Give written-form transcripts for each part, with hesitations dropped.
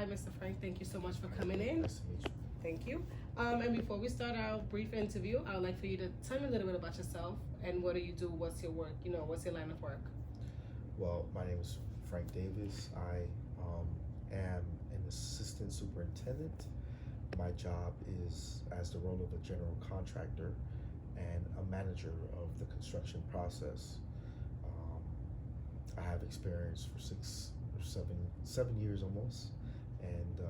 Hi, Mr. Frank. Thank you so much for coming in. Nice to meet you. Thank you. And before we start our brief interview, I would like for you to tell me a little bit about yourself and what do you do? What's your work? What's your line of work? Well, my name is Frank Davis. I am an assistant superintendent. My job is as the role of a general contractor and a manager of the construction process. I have experience for 7 years almost, and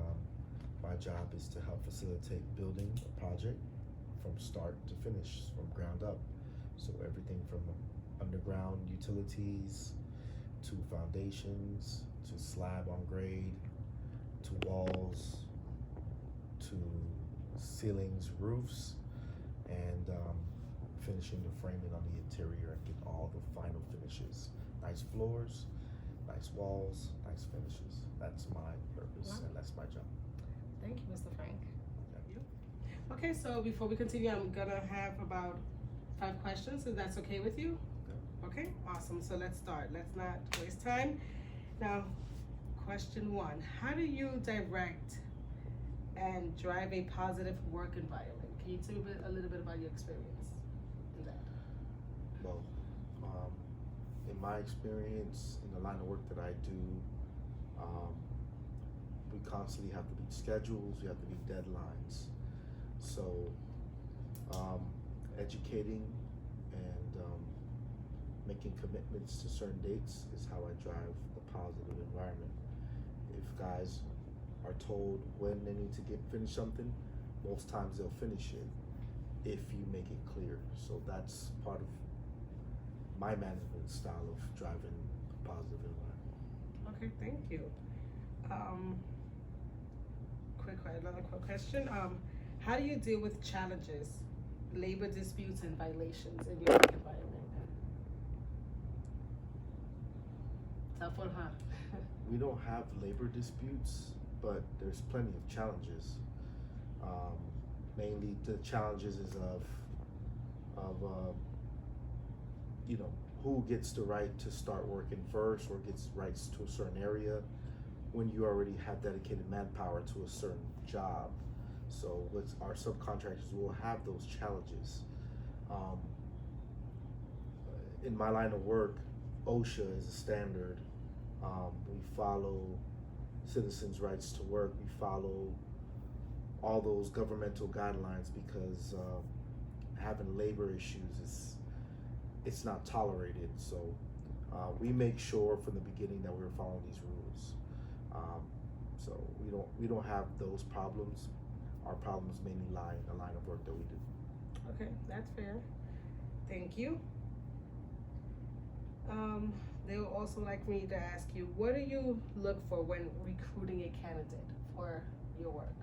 my job is to help facilitate building a project from start to finish, from ground up. So everything from underground utilities to foundations to slab on grade to walls to ceilings, roofs, and finishing the framing on the interior and get all the final finishes. Nice floors, nice walls, nice finishes. That's my purpose. Wow. And that's my job. Thank you, Mr. Frank. Yeah. Okay, so before we continue, I'm gonna have about 5 questions, if that's okay with you? Yeah. Okay, awesome. So let's start. Let's not waste time. Now, question 1. How do you direct and drive a positive work environment? Can you tell me a little bit about your experience in that? Well, in my experience in the line of work that I do, we constantly have to meet schedules, we have to meet deadlines. So educating and making commitments to certain dates is how I drive the positive environment. If guys are told when they need to finish something, most times they'll finish it if you make it clear. So that's part of my management style of driving a positive environment. Okay, thank you. Another quick question. How do you deal with challenges, labor disputes, and violations in your work environment? Tough one, huh? We don't have labor disputes, but there's plenty of challenges. Mainly the challenges is of who gets the right to start working first or gets rights to a certain area when you already have dedicated manpower to a certain job. So with our subcontractors, will have those challenges. In my line of work, OSHA is a standard. We follow citizens' rights to work. We follow all those governmental guidelines because having labor issues it's not tolerated. So we make sure from the beginning that we're following these rules. So we don't have those problems. Our problems mainly lie in the line of work that we do. Okay, that's fair. Thank you. They would also like me to ask you, what do you look for when recruiting a candidate for your work?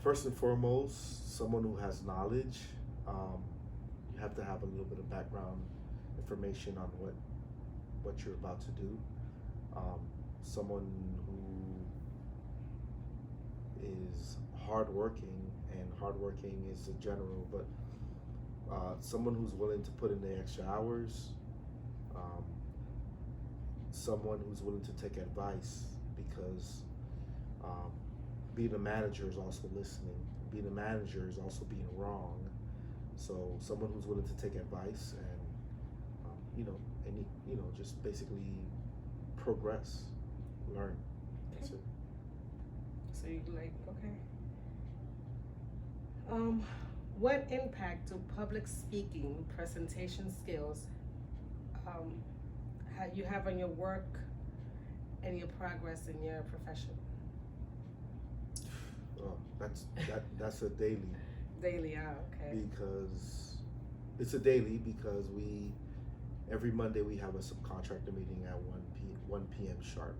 First and foremost, someone who has knowledge. You have to have a little bit of background information on what you're about to do. Someone who is hardworking, and hardworking is a general, but someone who's willing to put in the extra hours. Someone who's willing to take advice, because being a manager is also listening. Being a manager is also being wrong. So someone who's willing to take advice and just basically progress, learn. That's it. So you okay. What impact do public speaking, presentation skills, you have on your work and your progress in your profession? That's a daily. Daily, okay. Because it's a daily because every Monday we have a subcontractor meeting at 1 p.m. sharp.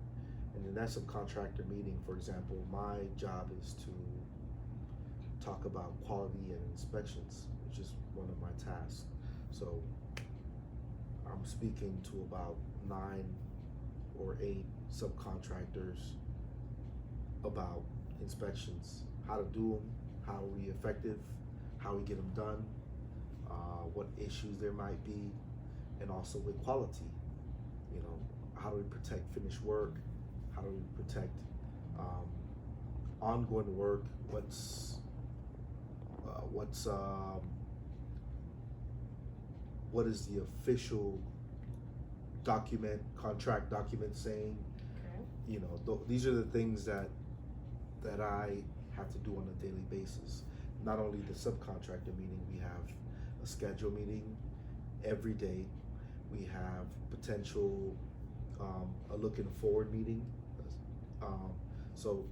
And in that subcontractor meeting, for example, my job is to talk about quality and inspections, which is one of my tasks. So I'm speaking to about 9 or 8 subcontractors about inspections, how to do them, how are we effective, how we get them done, what issues there might be, and also with quality. How do we protect finished work? how do we protect ongoing work, what is the official contract document saying. Okay. You know, these are the things that I have to do on a daily basis. Not only the subcontractor meeting, we have a schedule meeting every day. We have potential a looking forward meeting. So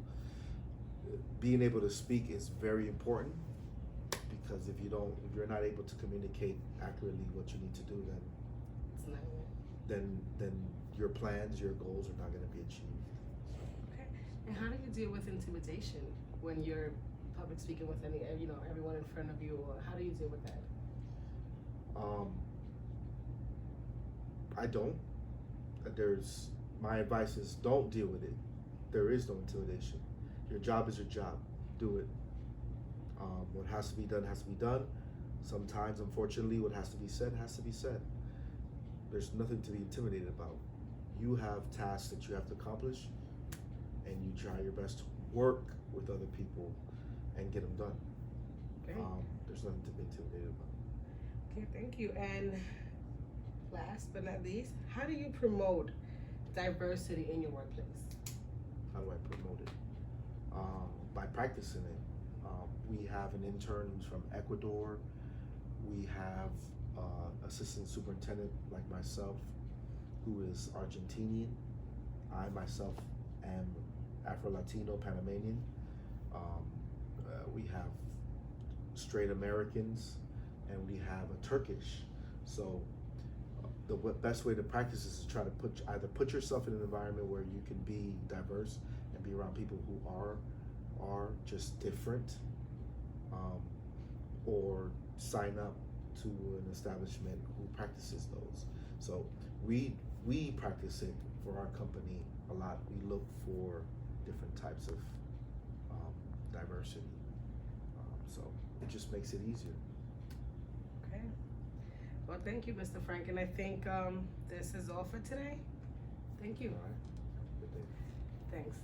being able to speak is very important, because if you're not able to communicate accurately what you need to do, It's not then your plans, your goals are not going to be achieved. okay. And how do you deal with intimidation when you're public speaking with everyone in front of you, or how do you deal with that? I don't. My advice is don't deal with it. There is no intimidation. Your job is your job. Do it. What has to be done has to be done. Sometimes, unfortunately, what has to be said has to be said. There's nothing to be intimidated about. You have tasks that you have to accomplish, and you try your best to work with other people and get them done. Okay. There's nothing to be intimidated about. Okay, thank you. And last but not least, how do you promote diversity in your workplace? How do I promote it? By practicing it. We have an intern who's from Ecuador. We have assistant superintendent like myself who is Argentinian. I myself am Afro-Latino, Panamanian. We have straight Americans, and we have a Turkish. So the best way to practice is to try to put yourself in an environment where you can be diverse and be around people who are just different, or sign up to an establishment who practices those. So we practice it for our company a lot. We look for different types of diversity. So it just makes it easier. Okay. Well, thank you, Mr. Frank, and I think this is all for today. Thank you. All right. Good day. Thanks.